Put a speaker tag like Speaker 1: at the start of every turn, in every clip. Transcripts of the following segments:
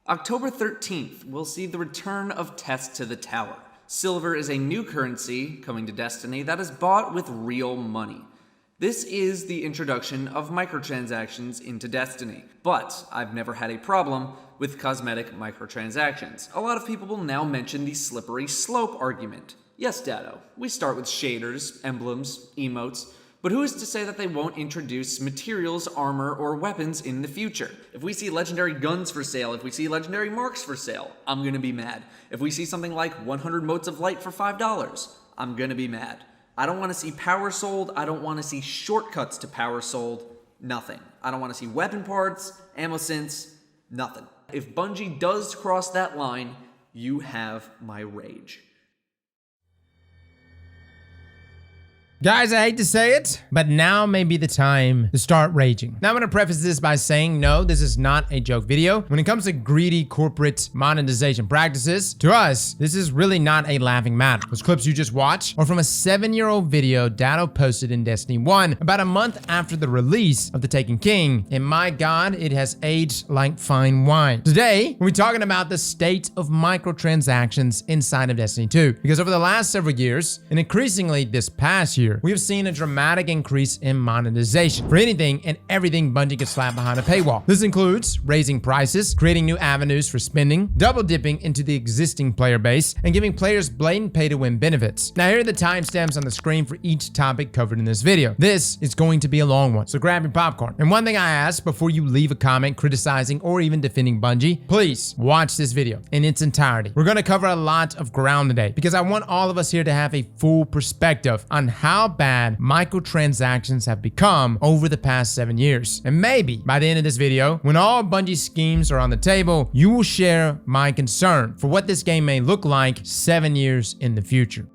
Speaker 1: October 13th will see the return of Test to the Tower. Silver is a new currency coming to Destiny that is bought with real money. This is the introduction of microtransactions into Destiny, but I've never had a problem with cosmetic microtransactions. A lot of people will now mention the slippery slope argument. Yes, Datto, we start with shaders, emblems, emotes, but who is to say that they won't introduce materials, armor, or weapons in the future? If we see legendary guns for sale, if we see legendary marks for sale, I'm gonna be mad. If we see something like 100 motes of light for $5, I'm gonna be mad. I don't want to see power sold, I don't want to see shortcuts to power sold, nothing. I don't want to see weapon parts, ammo synths, nothing. If Bungie does cross that line, you have my rage.
Speaker 2: Guys, I hate to say it, but now may be the time to start raging. Now I'm gonna preface this by saying, no, this is not a joke video. When it comes to greedy corporate monetization practices, to us, this is really not a laughing matter. Those clips you just watched are from a 7-year-old video Datto posted in Destiny 1 about a month after the release of The Taken King, and my god, it has aged like fine wine. Today, we're talking about the state of microtransactions inside of Destiny 2, because over the last several years, and increasingly this past year, we have seen a dramatic increase in monetization for anything and everything Bungie can slap behind a paywall. This includes raising prices, creating new avenues for spending, double dipping into the existing player base, and giving players blatant pay-to-win benefits. Now here are the timestamps on the screen for each topic covered in this video. This is going to be a long one, so grab your popcorn. And one thing I ask before you leave a comment criticizing or even defending Bungie, please watch this video in its entirety. We're going to cover a lot of ground today because I want all of us here to have a full perspective on how bad microtransactions have become over the past 7 years. And maybe by the end of this video, when all Bungie schemes are on the table, you will share my concern for what this game may look like 7 years in the future.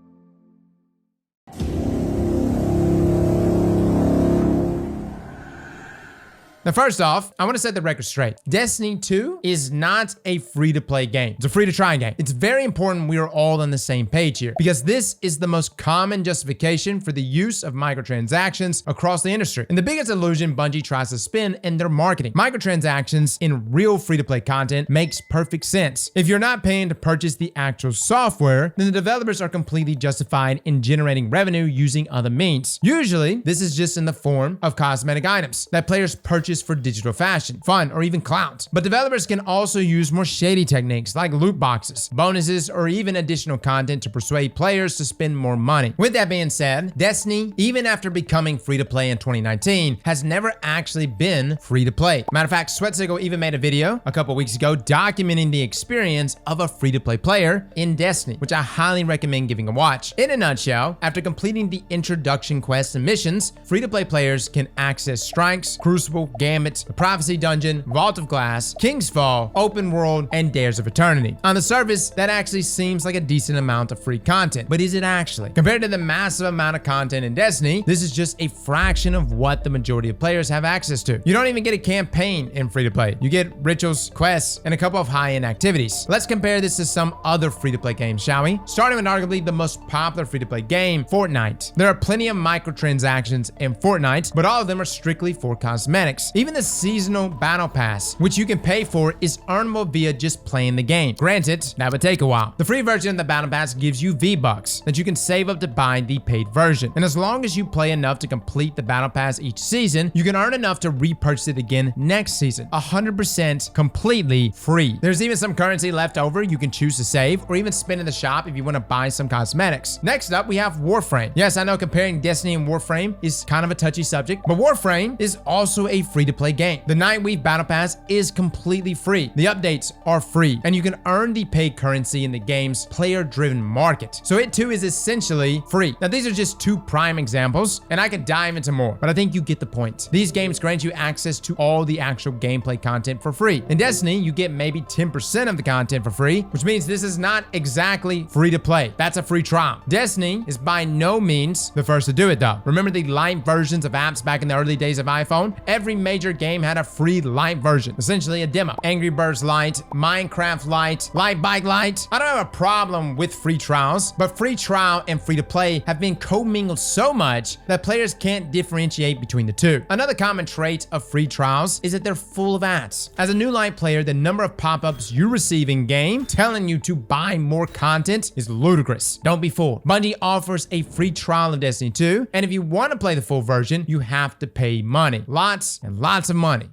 Speaker 2: Now, first off, I want to set the record straight. Destiny 2 is not a free-to-play game. It's a free-to-try game. It's very important we are all on the same page here because this is the most common justification for the use of microtransactions across the industry. And the biggest illusion Bungie tries to spin in their marketing. Microtransactions in real free-to-play content makes perfect sense. If you're not paying to purchase the actual software, then the developers are completely justified in generating revenue using other means. Usually, this is just in the form of cosmetic items that players purchase for digital fashion, fun, or even clout. But developers can also use more shady techniques like loot boxes, bonuses, or even additional content to persuade players to spend more money. With that being said, Destiny, even after becoming free-to-play in 2019, has never actually been free-to-play. Matter of fact, Sweatsickle even made a video a couple weeks ago documenting the experience of a free-to-play player in Destiny, which I highly recommend giving a watch. In a nutshell, after completing the introduction quests and missions, free-to-play players can access Strikes, Crucible, Gambit, the Prophecy Dungeon, Vault of Glass, King's Fall, Open World, and Dares of Eternity. On the surface, that actually seems like a decent amount of free content, but is it actually? Compared to the massive amount of content in Destiny, this is just a fraction of what the majority of players have access to. You don't even get a campaign in free-to-play. You get rituals, quests, and a couple of high-end activities. Let's compare this to some other free-to-play games, shall we? Starting with arguably the most popular free-to-play game, Fortnite. There are plenty of microtransactions in Fortnite, but all of them are strictly for cosmetics. Even the seasonal battle pass, which you can pay for, is earnable via just playing the game. Granted, that would take a while. The free version of the battle pass gives you V-Bucks that you can save up to buy the paid version. And as long as you play enough to complete the battle pass each season, you can earn enough to repurchase it again next season. 100% completely free. There's even some currency left over you can choose to save or even spend in the shop if you want to buy some cosmetics. Next up, we have Warframe. Yes, I know comparing Destiny and Warframe is kind of a touchy subject, but Warframe is also a free-to-play game. The Nightweave Battle Pass is completely free. The updates are free, and you can earn the paid currency in the game's player-driven market. So it too is essentially free. Now these are just two prime examples, and I could dive into more, but I think you get the point. These games grant you access to all the actual gameplay content for free. In Destiny, you get maybe 10% of the content for free, which means this is not exactly free to play. That's a free trial. Destiny is by no means the first to do it though. Remember the light versions of apps back in the early days of iPhone? Every major major game had a free light version, essentially a demo. Angry Birds Lite, Minecraft Lite, Light Bike Lite. I don't have a problem with free trials, but free trial and free to play have been commingled so much that players can't differentiate between the two. Another common trait of free trials is that they're full of ads. As a new light player, the number of pop-ups you receive in game telling you to buy more content is ludicrous. Don't be fooled. Bungie offers a free trial of Destiny 2, and if you want to play the full version, you have to pay money. Lots and lots of money.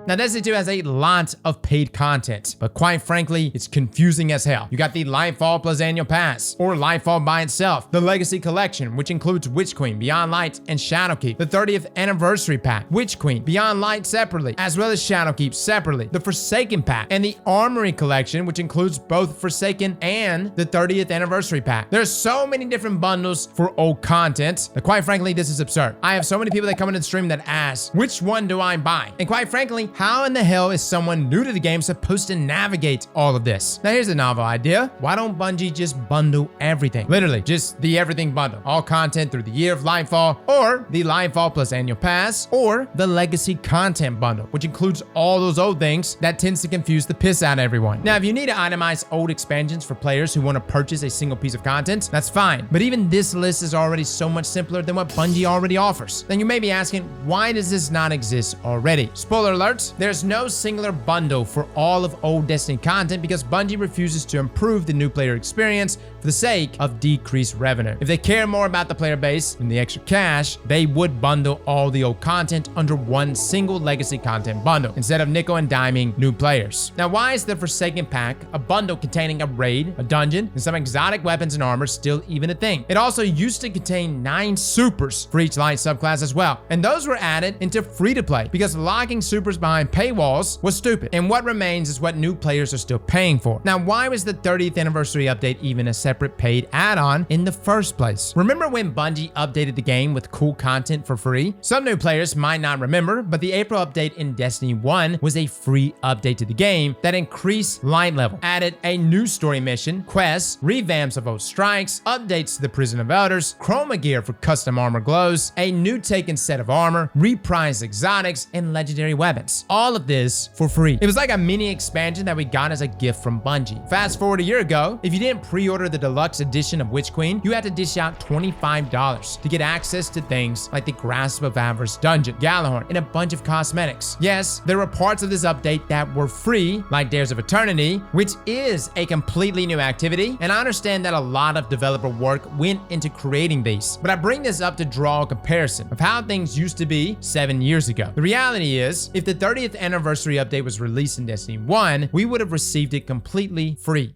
Speaker 2: Now, Destiny 2 has a lot of paid content, but quite frankly, it's confusing as hell. You got the Lightfall plus annual pass, or Lightfall by itself, the Legacy Collection, which includes Witch Queen, Beyond Light, and Shadowkeep, the 30th Anniversary Pack, Witch Queen, Beyond Light separately, as well as Shadowkeep separately, the Forsaken Pack, and the Armory Collection, which includes both Forsaken and the 30th Anniversary Pack. There's so many different bundles for old content that quite frankly, this is absurd. I have so many people that come into the stream that ask, which one do I buy? And quite frankly, how in the hell is someone new to the game supposed to navigate all of this? Now here's a novel idea. Why don't Bungie just bundle everything? Literally, just the everything bundle. All content through the year of Lightfall, or the Lightfall plus annual pass, or the legacy content bundle, which includes all those old things that tends to confuse the piss out of everyone. Now, if you need to itemize old expansions for players who want to purchase a single piece of content, that's fine. But even this list is already so much simpler than what Bungie already offers. Then you may be asking, why does this not exist already? Spoiler alert, there's no singular bundle for all of old Destiny content because Bungie refuses to improve the new player experience for the sake of decreased revenue. If they care more about the player base than the extra cash, they would bundle all the old content under one single legacy content bundle instead of nickel and diming new players. Now, why is the Forsaken Pack, a bundle containing a raid, a dungeon, and some exotic weapons and armor still even a thing? It also used to contain 9 supers for each light subclass as well, and those were added into free-to-play because locking supers behind paywalls was stupid, and what remains is what new players are still paying for. Now, why was the 30th anniversary update even a separate paid add-on in the first place? Remember when Bungie updated the game with cool content for free? Some new players might not remember, but the April update in Destiny 1 was a free update to the game that increased light level, added a new story mission, quests, revamps of old strikes, updates to the Prison of Elders, chroma gear for custom armor glows, a new taken set of armor, reprised exotics, and legendary weapons. All of this for free. It was like a mini expansion that we got as a gift from Bungie. Fast forward a year ago, if you didn't pre-order the deluxe edition of Witch Queen, you had to dish out $25 to get access to things like the Grasp of Avarice dungeon, Galahorn, and a bunch of cosmetics. Yes, there were parts of this update that were free, like Dares of Eternity, which is a completely new activity, and I understand that a lot of developer work went into creating these, but I bring this up to draw a comparison of how things used to be 7 years ago. The reality is, if the 30th anniversary update was released in Destiny 1, we would have received it completely free.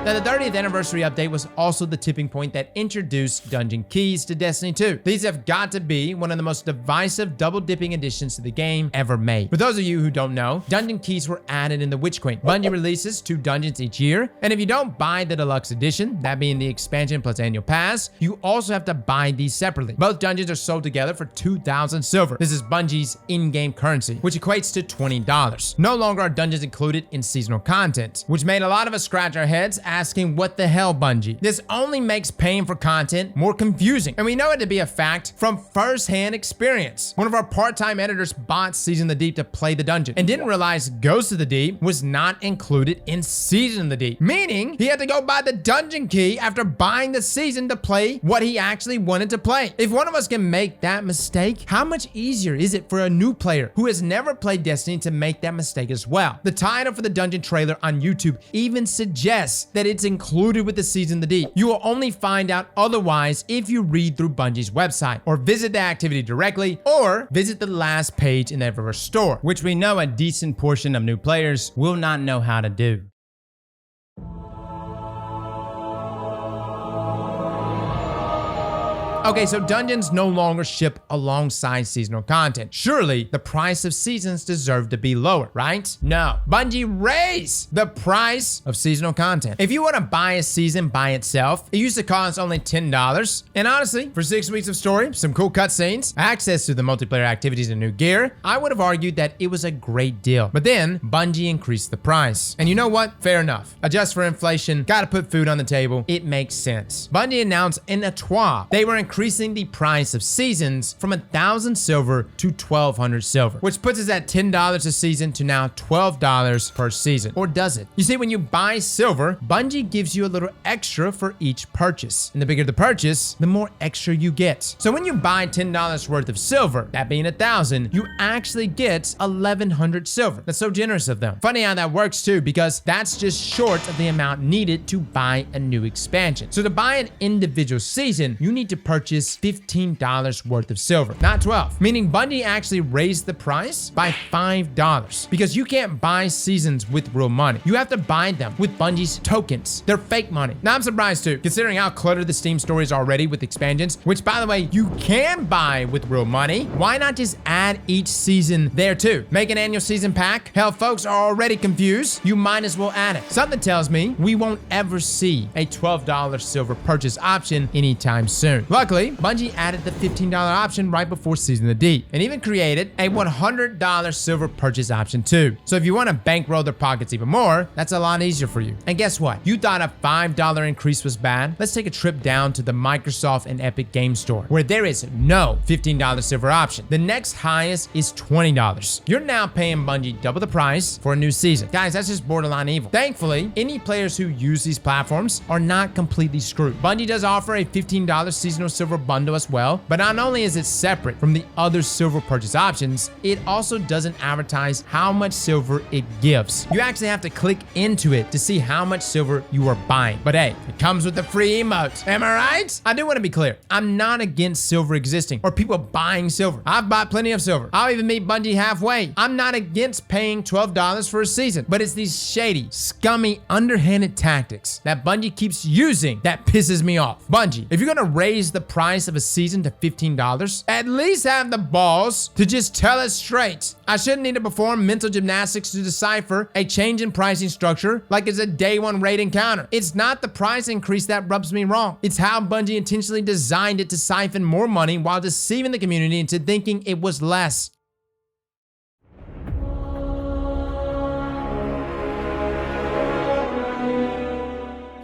Speaker 2: Now, the 30th anniversary update was also the tipping point that introduced dungeon keys to Destiny 2. These have got to be one of the most divisive double-dipping additions to the game ever made. For those of you who don't know, dungeon keys were added in the Witch Queen. Bungie releases 2 dungeons each year, and if you don't buy the deluxe edition, that being the expansion plus annual pass, you also have to buy these separately. Both dungeons are sold together for 2,000 silver. This is Bungie's in-game currency, which equates to $20. No longer are dungeons included in seasonal content, which made a lot of us scratch our heads asking, what the hell, Bungie? This only makes paying for content more confusing, and we know it to be a fact from first-hand experience. One of our part-time editors bought Season of the Deep to play the dungeon and didn't realize Ghost of the Deep was not included in Season of the Deep, meaning he had to go buy the dungeon key after buying the season to play what he actually wanted to play. If one of us can make that mistake, how much easier is it for a new player who has never played Destiny to make that mistake as well? The title for the dungeon trailer on YouTube even suggests that it's included with the Season of the Deep. You will only find out otherwise if you read through Bungie's website, or visit the activity directly, or visit the last page in the Eververse store, which we know a decent portion of new players will not know how to do. Okay, so dungeons no longer ship alongside seasonal content. Surely the price of seasons deserve to be lower, right? No. Bungie raised the price of seasonal content. If you want to buy a season by itself, it used to cost only $10. And honestly, for 6 weeks of story, some cool cutscenes, access to the multiplayer activities and new gear, I would have argued that it was a great deal. But then Bungie increased the price. And you know what? Fair enough. Adjust for inflation, gotta put food on the table. It makes sense. Bungie announced in a TWA they were increasing the price of seasons from 1,000 silver to 1,200 silver, which puts us at $10 a season to now $12 per season. Or does it? You see, when you buy silver, Bungie gives you a little extra for each purchase. And the bigger the purchase, the more extra you get. So when you buy $10 worth of silver, that being 1,000, you actually get 1,100 silver. That's so generous of them. Funny how that works too, because that's just short of the amount needed to buy a new expansion. So to buy an individual season, you need to purchase $15 worth of silver, not 12. Meaning Bungie actually raised the price by $5 because you can't buy seasons with real money. You have to buy them with Bungie's tokens. They're fake money. Now I'm surprised too, considering how cluttered the Steam store is already with expansions, which by the way, you can buy with real money. Why not just add each season there too? Make an annual season pack? Hell, folks are already confused. You might as well add it. Something tells me we won't ever see a $12 silver purchase option anytime soon. Luckily, Bungie added the $15 option right before Season of the Deep, and even created a $100 silver purchase option too. So if you want to bankroll their pockets even more, that's a lot easier for you. And guess what? You thought a $5 increase was bad? Let's take a trip down to the Microsoft and Epic Game Store, where there is no $15 silver option. The next highest is $20. You're now paying Bungie double the price for a new season. Guys, that's just borderline evil. Thankfully, any players who use these platforms are not completely screwed. Bungie does offer a $15 seasonal silver bundle as well, but not only is it separate from the other silver purchase options, it also doesn't advertise how much silver it gives. You actually have to click into it to see how much silver you are buying. But hey, it comes with the free emote. Am I right? I do want to be clear. I'm not against silver existing or people buying silver. I've bought plenty of silver. I'll even meet Bungie halfway. I'm not against paying $12 for a season, but it's these shady, scummy, underhanded tactics that Bungie keeps using that pisses me off. Bungie, if you're gonna raise the price of a season to $15, at least have the balls to just tell us straight. I shouldn't need to perform mental gymnastics to decipher a change in pricing structure like it's a day one raid encounter. It's not the price increase that rubs me wrong. It's how Bungie intentionally designed it to siphon more money while deceiving the community into thinking it was less.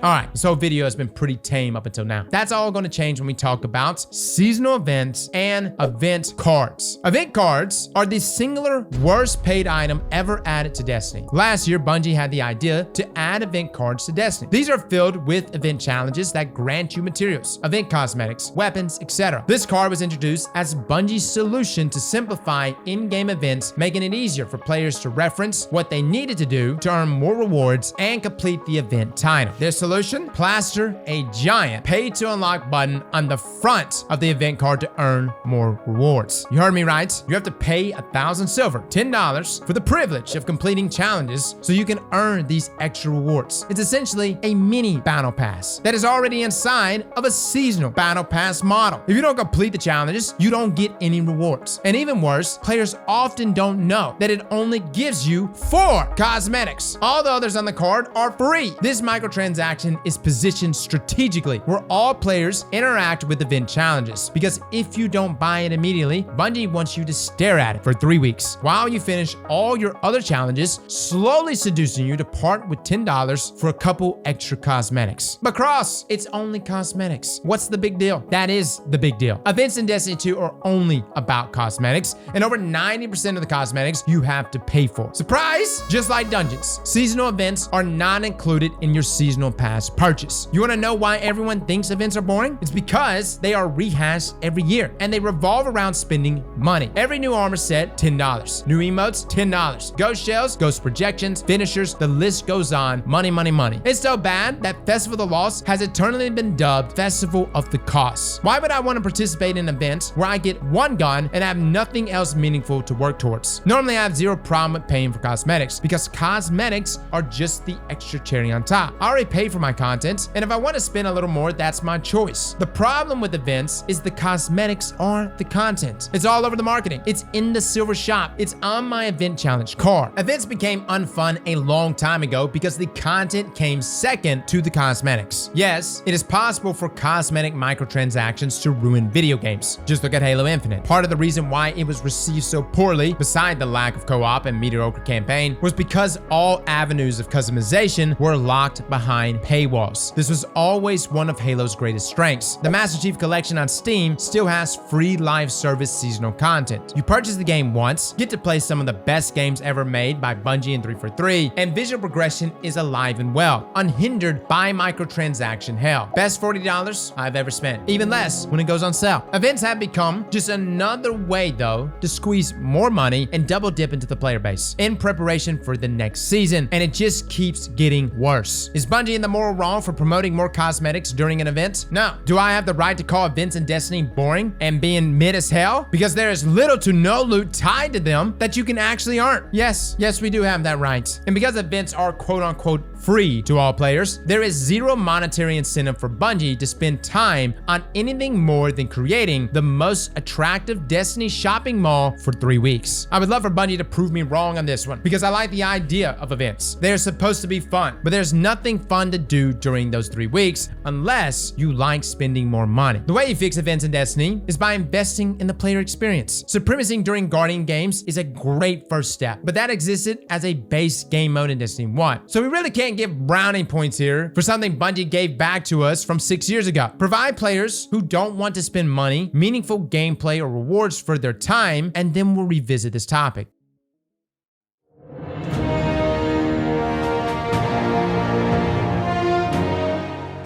Speaker 2: All right, this whole video has been pretty tame up until now. That's all going to change when we talk about seasonal events and event cards. Event cards are the singular worst paid item ever added to Destiny. Last year, Bungie had the idea to add event cards to Destiny. These are filled with event challenges that grant you materials, event cosmetics, weapons, etc. This card was introduced as Bungie's solution to simplify in-game events, making it easier for players to reference what they needed to do to earn more rewards and complete the event title. Their solution: plaster a giant pay to unlock button on the front of the event card to earn more rewards. You heard me right. You have to pay 1,000 silver, $10, for the privilege of completing challenges so you can earn these extra rewards. It's essentially a mini battle pass that is already inside of a seasonal battle pass model. If you don't complete the challenges, you don't get any rewards. And even worse, players often don't know that it only gives you 4 cosmetics. All the others on the card are free. This microtransaction is positioned strategically where all players interact with event challenges, because if you don't buy it immediately, Bungie wants you to stare at it for 3 weeks while you finish all your other challenges, slowly seducing you to part with $10 for a couple extra cosmetics. But Cross, it's only cosmetics. What's the big deal? That is the big deal. Events in Destiny 2 are only about cosmetics, and over 90% of the cosmetics you have to pay for. Surprise! Just like dungeons, seasonal events are not included in your seasonal pass purchase. You want to know why everyone thinks events are boring? It's because they are rehashed every year and they revolve around spending money. Every new armor set, $10. New emotes, $10. Ghost shells, ghost projections, finishers, the list goes on. Money, money, money. It's so bad that Festival of the Lost has eternally been dubbed Festival of the Costs. Why would I want to participate in events where I get one gun and have nothing else meaningful to work towards? Normally I have zero problem with paying for cosmetics because cosmetics are just the extra cherry on top. I already pay for for my content, and if I want to spend a little more, that's my choice. The problem with events is the cosmetics are the content. It's all over the marketing. It's in the silver shop. It's on my event challenge card. Events became unfun a long time ago because the content came second to the cosmetics. Yes, it is possible for cosmetic microtransactions to ruin video games. Just look at Halo Infinite. Part of the reason why it was received so poorly, beside the lack of co-op and mediocre campaign, was because all avenues of customization were locked behind paywalls. This was always one of Halo's greatest strengths. The Master Chief Collection on Steam still has free live service seasonal content. You purchase the game once, get to play some of the best games ever made by Bungie and 343, and visual progression is alive and well, unhindered by Microtransaction Hell. Best $40 I've ever spent. Even less when it goes on sale. Events have become just another way, though, to squeeze more money and double dip into the player base in preparation for the next season, and it just keeps getting worse. Is Bungie in the moral wrong for promoting more cosmetics during an event? No. Do I have the right to call events in Destiny boring and being mid as hell? Because there is little to no loot tied to them that you can actually earn. Yes, we do have that right. And because events are quote-unquote free to all players, there is zero monetary incentive for Bungie to spend time on anything more than creating the most attractive Destiny shopping mall for 3 weeks. I would love for Bungie to prove me wrong on this one, because I like the idea of events. They're supposed to be fun, but there's nothing fun to do during those 3 weeks unless you like spending more money. The way you fix events in Destiny is by investing in the player experience. Supremacy during Guardian games is a great first step, but that existed as a base game mode in Destiny 1. So we really can't give brownie points here for something Bungie gave back to us from 6 years ago. Provide players who don't want to spend money, meaningful gameplay, or rewards for their time, and then we'll revisit this topic.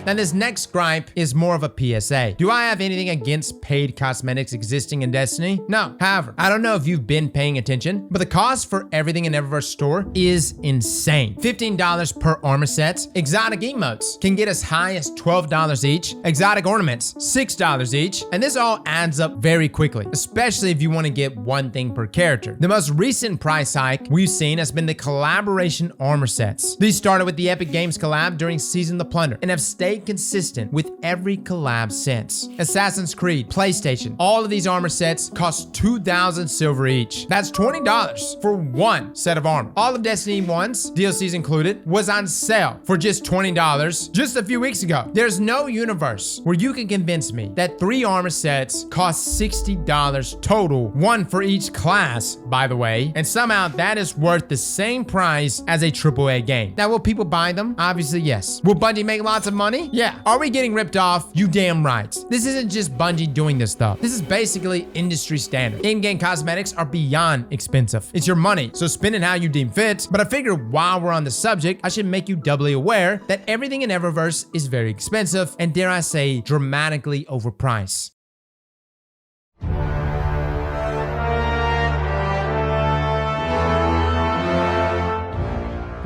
Speaker 2: Now, this next gripe is more of a PSA. Do I have anything against paid cosmetics existing in Destiny? No. However, I don't know if you've been paying attention, but the cost for everything in Eververse store is insane. $15 per armor set. Exotic emotes can get as high as $12 each. Exotic ornaments, $6 each. And this all adds up very quickly, especially if you want to get one thing per character. The most recent price hike we've seen has been the collaboration armor sets. These started with the Epic Games collab during Season the Plunder and have stayed consistent with every collab since. Assassin's Creed, PlayStation, all of these armor sets cost 2,000 silver each. That's $20 for one set of armor. All of Destiny 1's, DLCs included, was on sale for just $20 just a few weeks ago. There's no universe where you can convince me that 3 armor sets cost $60 total, one for each class, by the way, and somehow that is worth the same price as a AAA game. Now, will people buy them? Obviously, yes. Will Bungie make lots of money? Yeah. Are we getting ripped off? You damn right. This isn't just Bungie doing this stuff. This is basically industry standard. In-game cosmetics are beyond expensive. It's your money, so spend it how you deem fit. But I figured while we're on the subject, I should make you doubly aware that everything in Eververse is very expensive and, dare I say, dramatically overpriced.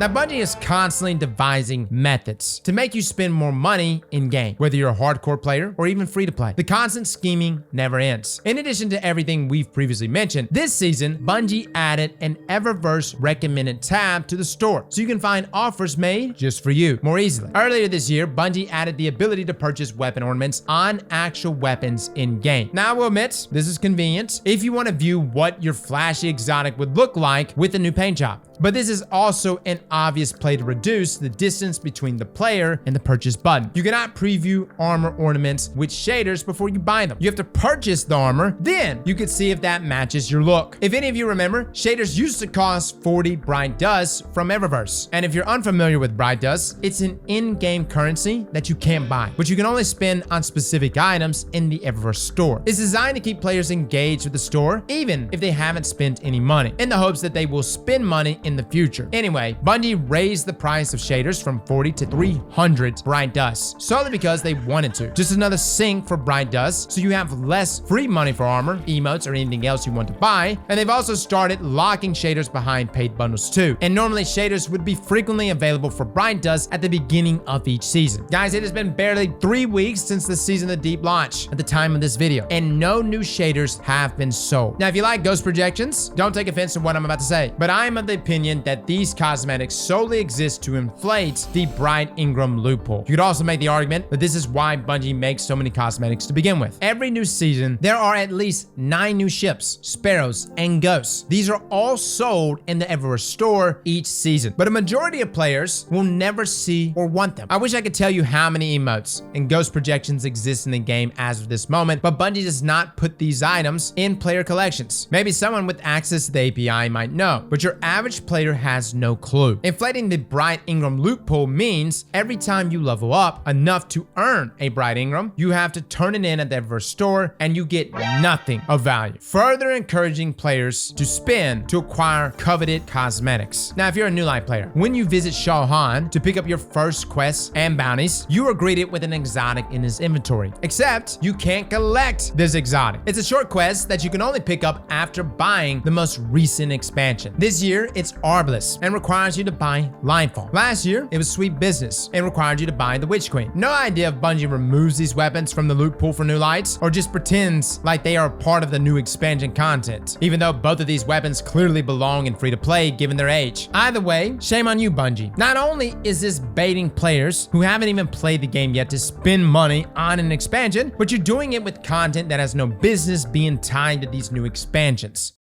Speaker 2: Now, Bungie is constantly devising methods to make you spend more money in-game, whether you're a hardcore player or even free-to-play. The constant scheming never ends. In addition to everything we've previously mentioned, this season, Bungie added an Eververse recommended tab to the store, so you can find offers made just for you more easily. Earlier this year, Bungie added the ability to purchase weapon ornaments on actual weapons in-game. Now, I will admit, this is convenient if you want to view what your flashy exotic would look like with the new paint job. But this is also an obvious play to reduce the distance between the player and the purchase button. You cannot preview armor ornaments with shaders before you buy them. You have to purchase the armor, then you can see if that matches your look. If any of you remember, shaders used to cost 40 Bright Dust from Eververse. And if you're unfamiliar with Bright Dust, it's an in-game currency that you can't buy, but you can only spend on specific items in the Eververse store. It's designed to keep players engaged with the store, even if they haven't spent any money, in the hopes that they will spend money in the future. Anyway, Bungie raised the price of shaders from 40 to 300 Bright Dust, solely because they wanted to. Just another sink for Bright Dust, so you have less free money for armor, emotes, or anything else you want to buy. And they've also started locking shaders behind paid bundles too. And normally shaders would be frequently available for Bright Dust at the beginning of each season. Guys, it has been barely 3 weeks since the Season of the Deep launch at the time of this video, and no new shaders have been sold. Now, if you like ghost projections, don't take offense to what I'm about to say, but I'm of the opinion that these cosmetics cosmetics solely exist to inflate the Bright Ingram loot pool. You could also make the argument that this is why Bungie makes so many cosmetics to begin with. Every new season, there are at least 9 new ships, sparrows, and ghosts. These are all sold in the Eververse store each season, but a majority of players will never see or want them. I wish I could tell you how many emotes and ghost projections exist in the game as of this moment, but Bungie does not put these items in player collections. Maybe someone with access to the API might know, but your average player has no clue. Inflating the Bright Ingram loot pool means every time you level up enough to earn a Bright Ingram, you have to turn it in at the Eververse store and you get nothing of value, further encouraging players to spend to acquire coveted cosmetics. Now, if you're a New Light player, when you visit Shawhan to pick up your first quests and bounties, you are greeted with an exotic in his inventory, except you can't collect this exotic. It's a short quest that you can only pick up after buying the most recent expansion. This year, it's Arbalest and requires you to buy Linefall. Last year, it was Sweet Business and required you to buy the Witch Queen. No idea if Bungie removes these weapons from the loot pool for New Lights or just pretends like they are part of the new expansion content, even though both of these weapons clearly belong in free-to-play given their age. Either way, shame on you, Bungie. Not only is this baiting players who haven't even played the game yet to spend money on an expansion, but you're doing it with content that has no business being tied to these new expansions.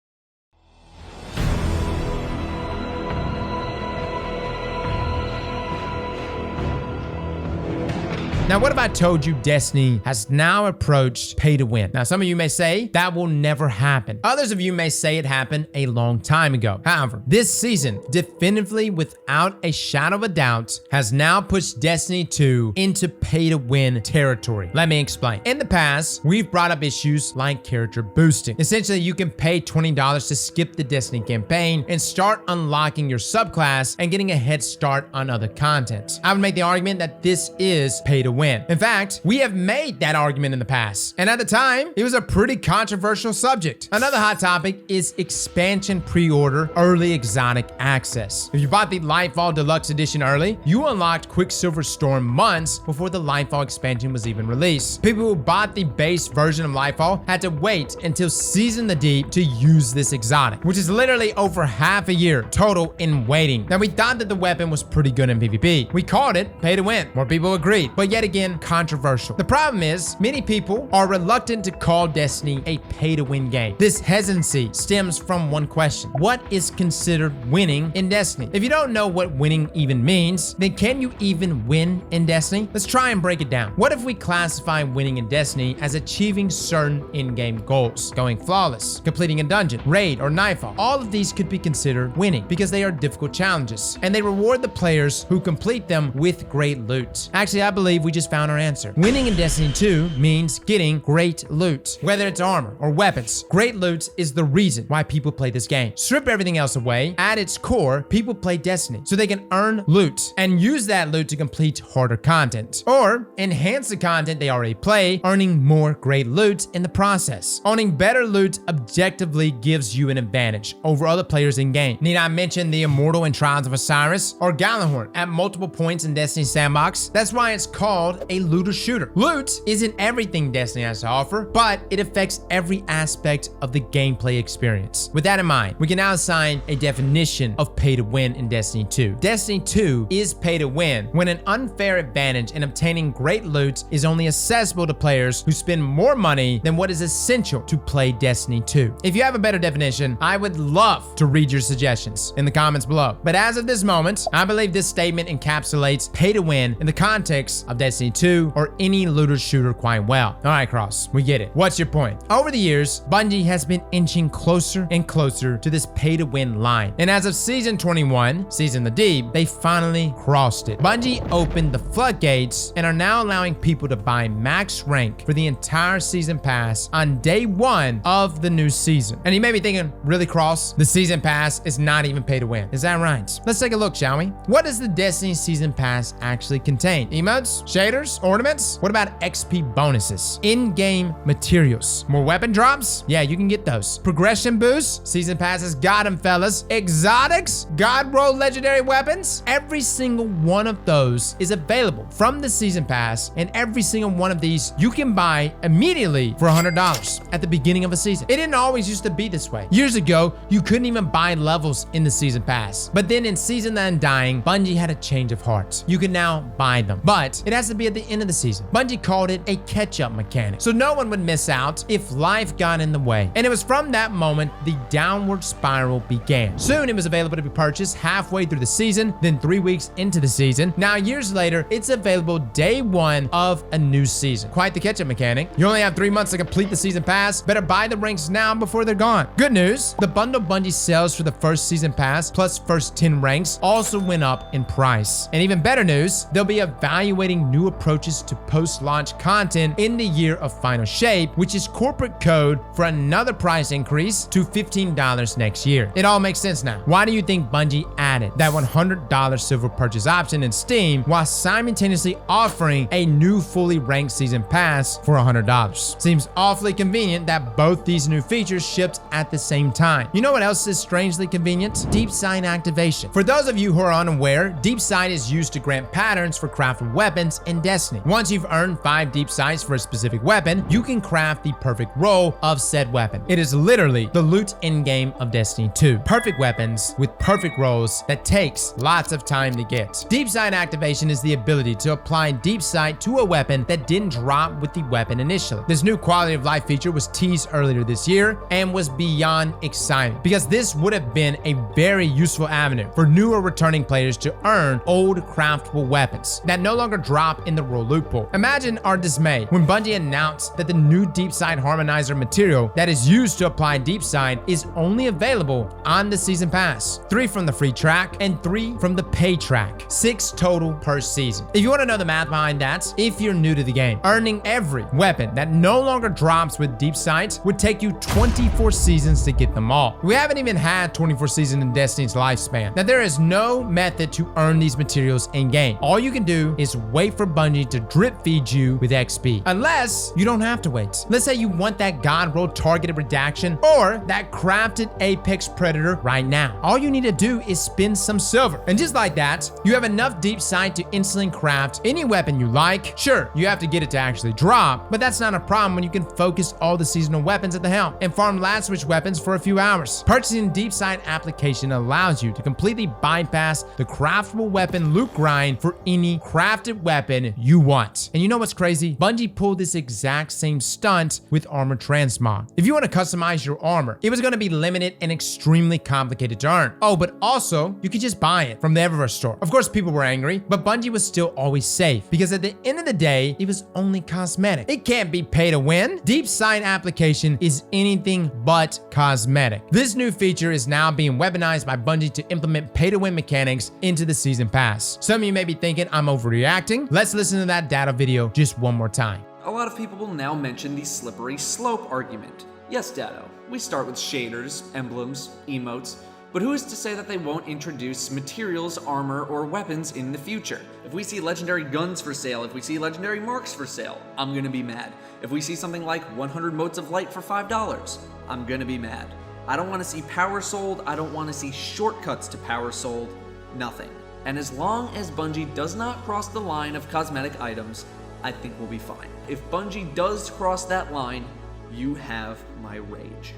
Speaker 2: Now, what if I told you Destiny has now approached pay to win? Now, some of you may say that will never happen. Others of you may say it happened a long time ago. However, this season, definitively without a shadow of a doubt, has now pushed Destiny 2 into pay to win territory. Let me explain. In the past, we've brought up issues like character boosting. Essentially, you can pay $20 to skip the Destiny campaign and start unlocking your subclass and getting a head start on other content. I would make the argument that this is pay to win. In fact, we have made that argument in the past, and at the time, it was a pretty controversial subject. Another hot topic is expansion pre-order early exotic access. If you bought the Lightfall Deluxe Edition early, you unlocked Quicksilver Storm months before the Lightfall expansion was even released. People who bought the base version of Lightfall had to wait until Season the Deep to use this exotic, which is literally over half a year total in waiting. Now, we thought that the weapon was pretty good in PvP. We called it pay to win. More people agreed, but yet again, controversial. The problem is, many people are reluctant to call Destiny a pay-to-win game. This hesitancy stems from one question: what is considered winning in Destiny? If you don't know what winning even means, then can you even win in Destiny? Let's try and break it down. What if we classify winning in Destiny as achieving certain in-game goals? Going flawless, completing a dungeon, raid, or nightfall. All of these could be considered winning because they are difficult challenges, and they reward the players who complete them with great loot. Actually, I believe we just found our answer. Winning in Destiny 2 means getting great loot. Whether it's armor or weapons, great loot is the reason why people play this game. Strip everything else away, at its core, people play Destiny so they can earn loot and use that loot to complete harder content, or enhance the content they already play, earning more great loot in the process. Owning better loot objectively gives you an advantage over other players in game. Need I mention the Immortal and Trials of Osiris or Gallahorn at multiple points in Destiny's sandbox? That's why it's called a looter shooter. Loot isn't everything Destiny has to offer, but it affects every aspect of the gameplay experience. With that in mind, we can now assign a definition of pay to win in Destiny 2. Destiny 2 is pay to win when an unfair advantage in obtaining great loot is only accessible to players who spend more money than what is essential to play Destiny 2. If you have a better definition, I would love to read your suggestions in the comments below. But as of this moment, I believe this statement encapsulates pay to win in the context of Destiny 2 or any looter shooter quite well. All right, Cross, we get it. What's your point? Over the years, Bungie has been inching closer and closer to this pay to win line. And as of Season 21, Season the Deep, they finally crossed it. Bungie opened the floodgates and are now allowing people to buy max rank for the entire season pass on day 1 of the new season. And you may be thinking, really, Cross? The season pass is not even pay to win. Is that right? Let's take a look, shall we? What does the Destiny season pass actually contain? Emotes? Shaders, ornaments? What about XP bonuses? In-game materials. More weapon drops? Yeah, you can get those. Progression boosts? Season passes got them, fellas. Exotics? God roll legendary weapons? Every single one of those is available from the season pass, and every single one of these you can buy immediately for $100 at the beginning of a season. It didn't always used to be this way. Years ago, you couldn't even buy levels in the season pass. But then in Season Undying, Bungie had a change of heart. You can now buy them, but it has to be at the end of the season. Bungie called it a catch-up mechanic, so no one would miss out if life got in the way. And it was from that moment the downward spiral began. Soon it was available to be purchased halfway through the season, then 3 weeks into the season. Now years later, it's available day one of a new season. Quite the catch-up mechanic. You only have 3 months to complete the season pass. Better buy the ranks now before they're gone. Good news, the bundle Bungie sells for the first season pass plus first 10 ranks also went up in price. And even better news, they'll be evaluating new approaches to post-launch content in the year of Final Shape, which is corporate code for another price increase to $15 next year. It all makes sense now. Why do you think Bungie added that $100 silver purchase option in Steam while simultaneously offering a new fully ranked season pass for $100? Seems awfully convenient that both these new features shipped at the same time. You know what else is strangely convenient? Deep sight activation. For those of you who are unaware, deep sight is used to grant patterns for crafted weapons in Destiny. Once you've earned 5 deep sights for a specific weapon, you can craft the perfect roll of said weapon. It is literally the loot in-game of Destiny 2. Perfect weapons with perfect rolls that takes lots of time to get. Deep sight activation is the ability to apply deep sight to a weapon that didn't drop with the weapon initially. This new quality of life feature was teased earlier this year and was beyond exciting because this would have been a very useful avenue for newer returning players to earn old craftable weapons that no longer drop in the roll loot pool. Imagine our dismay when Bungie announced that the new deep sight harmonizer material that is used to apply deep sight is only available on the season pass. 3 from the free track and 3 from the pay track. 6 total per season. If you want to know the math behind that, if you're new to the game, earning every weapon that no longer drops with deep sight would take you 24 seasons to get them all. We haven't even had 24 seasons in Destiny's lifespan. Now there is no method to earn these materials in game. All you can do is wait for Bungie to drip feed you with XP. Unless you don't have to wait. Let's say you want that God roll targeted redaction or that crafted Apex Predator right now. All you need to do is spend some silver. And just like that, you have enough deep sight to instantly craft any weapon you like. Sure, you have to get it to actually drop, but that's not a problem when you can focus all the seasonal weapons at the helm and farm last switch weapons for a few hours. Purchasing deep sight application allows you to completely bypass the craftable weapon loot grind for any crafted weapon you want. And you know what's crazy? Bungie pulled this exact same stunt with armor transmog. If you want to customize your armor, it was going to be limited and extremely complicated to earn. Oh, but also you could just buy it from the Eververse store. Of course, people were angry, but Bungie was still always safe because at the end of the day, it was only cosmetic. It can't be pay to win. Deep sight application is anything but cosmetic. This new feature is now being weaponized by Bungie to implement pay to win mechanics into the season pass. Some of you may be thinking I'm overreacting. Let's listen to that Datto video just one more time.
Speaker 1: A lot of people will now mention the slippery slope argument. Yes, Datto, we start with shaders, emblems, emotes, but who is to say that they won't introduce materials, armor, or weapons in the future? If we see legendary guns for sale, if we see legendary marks for sale, I'm gonna be mad. If we see something like 100 motes of light for $5, I'm gonna be mad. I don't wanna see power sold, I don't wanna see shortcuts to power sold, nothing. And as long as Bungie does not cross the line of cosmetic items, I think we'll be fine. If Bungie does cross that line, you have my rage.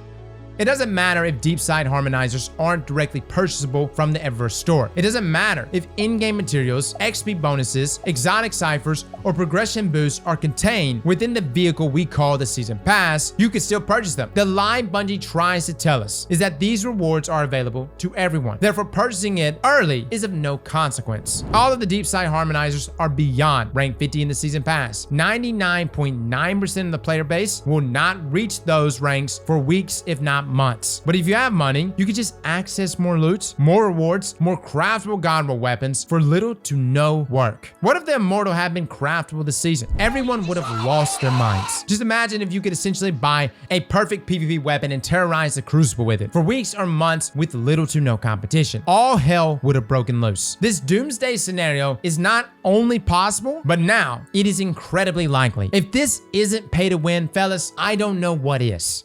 Speaker 2: It doesn't matter if deep sight harmonizers aren't directly purchasable from the Eververse store. It doesn't matter if in-game materials, XP bonuses, exotic ciphers, or progression boosts are contained within the vehicle we call the Season Pass, you can still purchase them. The lie Bungie tries to tell us is that these rewards are available to everyone. Therefore, purchasing it early is of no consequence. All of the deep sight harmonizers are beyond rank 50 in the Season Pass. 99.9% of the player base will not reach those ranks for weeks, if not months. But if you have money, you could just access more loot, more rewards, more craftable god roll weapons for little to no work. What if the Immortal had been craftable this season? Everyone would have lost their minds. Just imagine if you could essentially buy a perfect PvP weapon and terrorize the Crucible with it for weeks or months with little to no competition. All hell would have broken loose. This doomsday scenario is not only possible, but now it is incredibly likely. If this isn't pay to win, fellas, I don't know what is.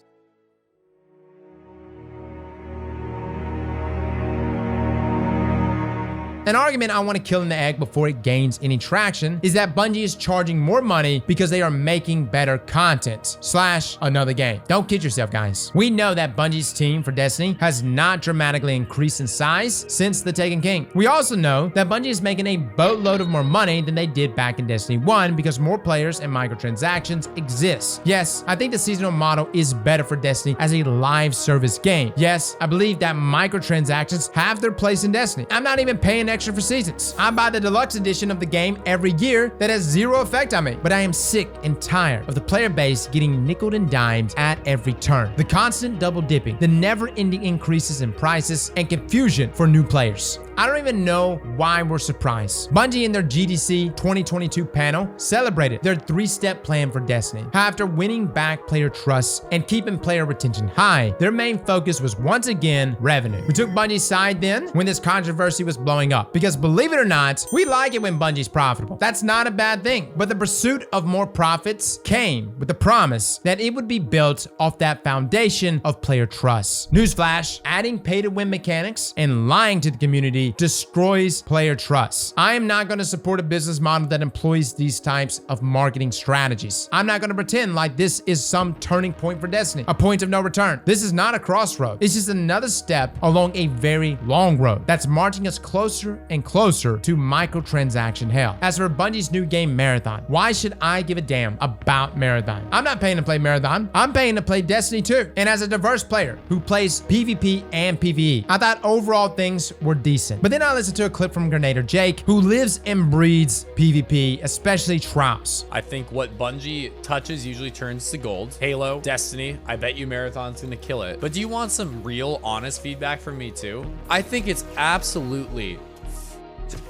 Speaker 2: An argument I want to kill in the egg before it gains any traction is that Bungie is charging more money because they are making better content / another game. Don't kid yourself, guys. We know that Bungie's team for Destiny has not dramatically increased in size since the Taken King. We also know that Bungie is making a boatload of more money than they did back in Destiny 1 because more players and microtransactions exist. Yes, I think the seasonal model is better for Destiny as a live service game. Yes, I believe that microtransactions have their place in Destiny. I'm not even paying extra for seasons. I buy the deluxe edition of the game every year that has zero effect on me. But I am sick and tired of the player base getting nickeled and dimed at every turn. The constant double dipping, the never-ending increases in prices, and confusion for new players. I don't even know why we're surprised. Bungie in their GDC 2022 panel celebrated their 3-step plan for Destiny. After winning back player trust and keeping player retention high, their main focus was once again revenue. We took Bungie's side then when this controversy was blowing up, because believe it or not, we like it when Bungie's profitable. That's not a bad thing, but the pursuit of more profits came with the promise that it would be built off that foundation of player trust. Newsflash, adding pay-to-win mechanics and lying to the community destroys player trust. I am not going to support a business model that employs these types of marketing strategies. I'm not going to pretend like this is some turning point for Destiny, a point of no return. This is not a crossroad. It's just another step along a very long road that's marching us closer and closer to microtransaction hell. As for Bungie's new game Marathon, why should I give a damn about Marathon? I'm not paying to play Marathon. I'm paying to play Destiny 2. And as a diverse player who plays PvP and PvE, I thought overall things were decent. But then I listened to a clip from Grenader Jake, who lives and breathes PvP, especially Trials.
Speaker 3: I think what Bungie touches usually turns to gold. Halo, Destiny, I bet you Marathon's gonna kill it. But do you want some real, honest feedback from me too? I think it's absolutely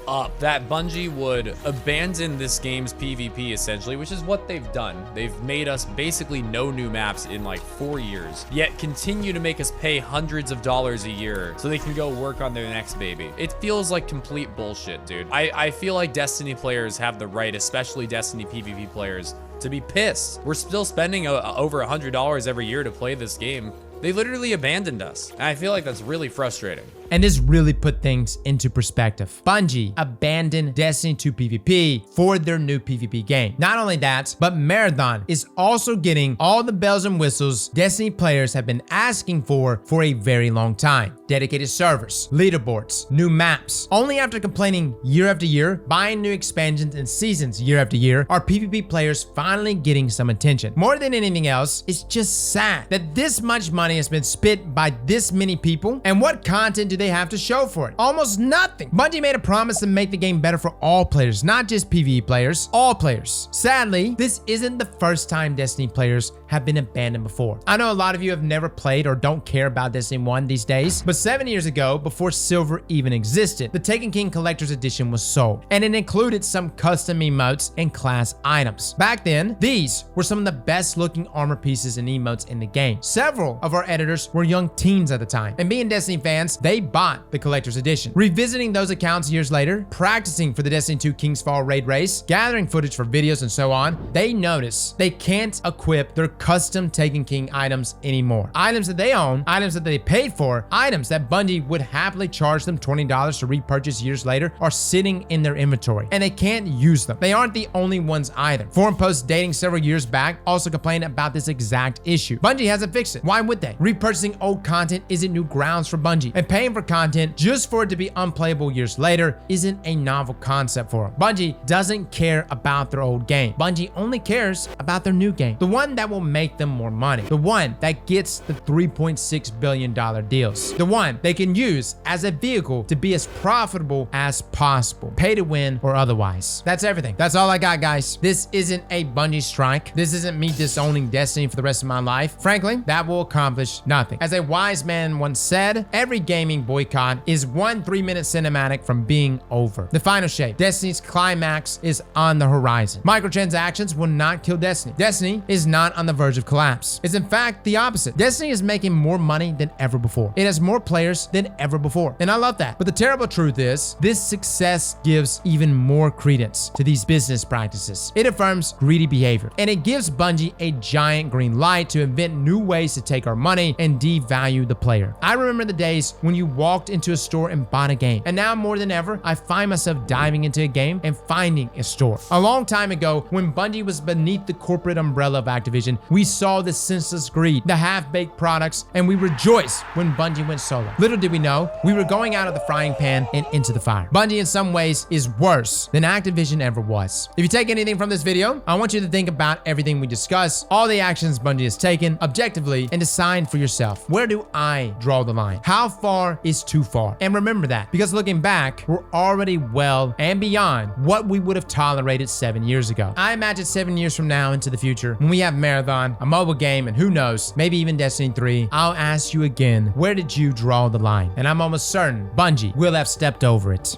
Speaker 3: up that Bungie would abandon this game's PvP essentially, which is what they've done. They've made us basically no new maps in like 4 years, yet continue to make us pay hundreds of dollars a year so they can go work on their next baby. It feels like complete bullshit, dude. I feel like Destiny players have the right, especially Destiny PvP players, to be pissed. We're still spending over $100 every year to play this game. They literally abandoned us, and I feel like that's really frustrating.
Speaker 2: And this really put things into perspective. Bungie abandoned Destiny 2 PvP for their new PvP game. Not only that, but Marathon is also getting all the bells and whistles Destiny players have been asking for a very long time. Dedicated servers, leaderboards, new maps. Only after complaining year after year, buying new expansions and seasons year after year, are PvP players finally getting some attention. More than anything else, it's just sad that this much money has been spent by this many people, and what content do they have to show for it? Almost nothing. Bungie made a promise to make the game better for all players, not just PvE players, all players. Sadly, this isn't the first time Destiny players have been abandoned before. I know a lot of you have never played or don't care about Destiny 1 these days, but 7 years ago, before Silver even existed, the Taken King Collector's Edition was sold, and it included some custom emotes and class items. Back then, these were some of the best looking armor pieces and emotes in the game. Several of our editors were young teens at the time, and being Destiny fans, they bought the Collector's Edition. Revisiting those accounts years later, practicing for the Destiny 2 King's Fall raid race, gathering footage for videos and so on, they notice they can't equip their custom Taken King items anymore. Items that they own, items that they paid for, items that Bungie would happily charge them $20 to repurchase years later are sitting in their inventory, and they can't use them. They aren't the only ones either. Forum posts dating several years back also complained about this exact issue. Bungie hasn't fixed it. Why would they? Repurchasing old content isn't new grounds for Bungie, and paying paying for content just for it to be unplayable years later isn't a novel concept for them. Bungie doesn't care about their old game. Bungie only cares about their new game, the one that will make them more money, the one that gets the $3.6 billion deals, the one they can use as a vehicle to be as profitable as possible, pay to win or otherwise. That's everything. That's all I got, guys. This isn't a Bungie strike. This isn't me disowning Destiny for the rest of my life. Frankly, that will accomplish nothing. As a wise man once said, every gaming boycott is one 3-minute cinematic from being over. The final shape, Destiny's climax, is on the horizon. Microtransactions will not kill Destiny. Destiny is not on the verge of collapse. It's in fact the opposite. Destiny is making more money than ever before. It has more players than ever before, and I love that. But the terrible truth is, this success gives even more credence to these business practices. It affirms greedy behavior, and it gives Bungie a giant green light to invent new ways to take our money and devalue the player. I remember the days when you walked into a store and bought a game, and now more than ever, I find myself diving into a game and finding a store. A long time ago, when Bungie was beneath the corporate umbrella of Activision, we saw the senseless greed, the half-baked products, and we rejoiced when Bungie went solo. Little did we know, we were going out of the frying pan and into the fire. Bungie in some ways is worse than Activision ever was. If you take anything from this video, I want you to think about everything we discussed, all the actions Bungie has taken objectively, and decide for yourself, where do I draw the line? How far is too far? And remember that, because looking back, we're already well and beyond what we would have tolerated 7 years ago. I imagine 7 years from now into the future, when we have Marathon, a mobile game, and who knows, maybe even Destiny 3, I'll ask you again, where did you draw the line? And I'm almost certain Bungie will have stepped over it.